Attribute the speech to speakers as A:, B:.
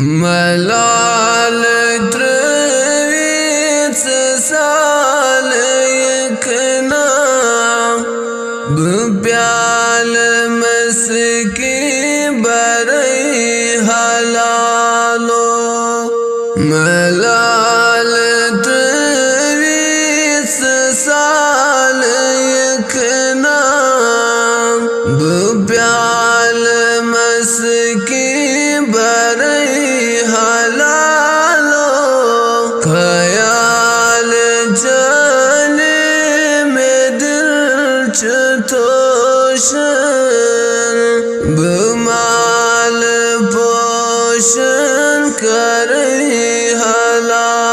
A: मलाल त्रेवीस साल यकना प्याल मस्की बरई हलालो मलाल त्रेवीस साल यकना प्याल मस्की बरई हलालो ख्याल जाने में दिल चतोशन बमाल पोषण करई हलालो।